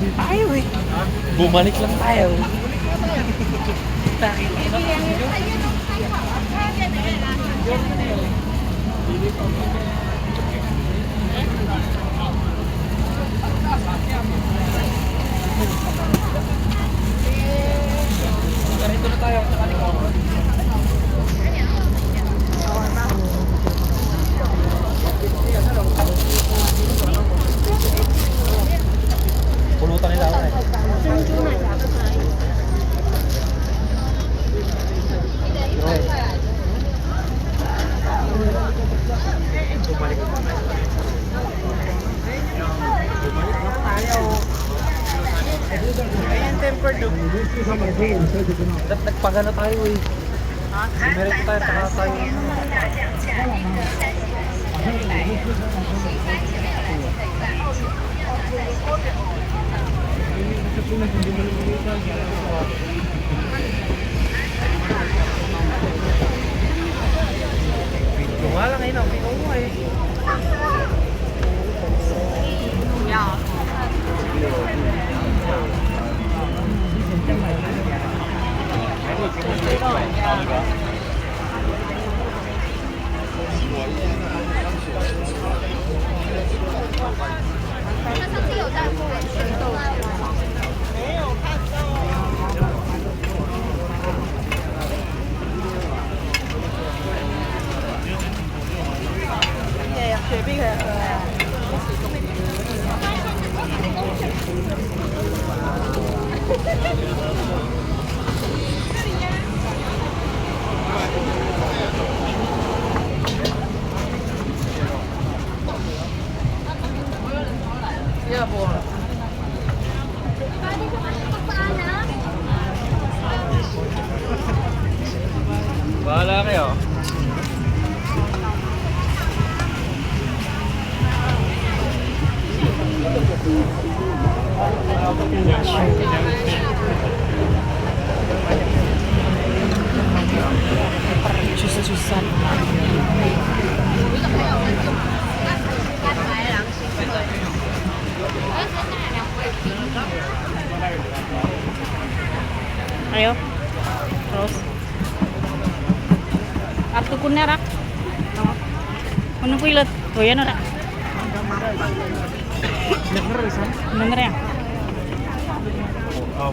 tayo eh. Bumalik lang tayo. Ganito na tayo. Pulutan nila ako eh. Ayan, tempered look. Nagpagano tayo eh. Sumerito tayo, taka tayo. Yung nga lang eh, nakikinig mo eh. Yeah, boy. Bahala kayo. Susah-susah. Ayo, terus. Artu kunnya rak. Mana kuilat? Oh ya rak. Bener ya? Oh,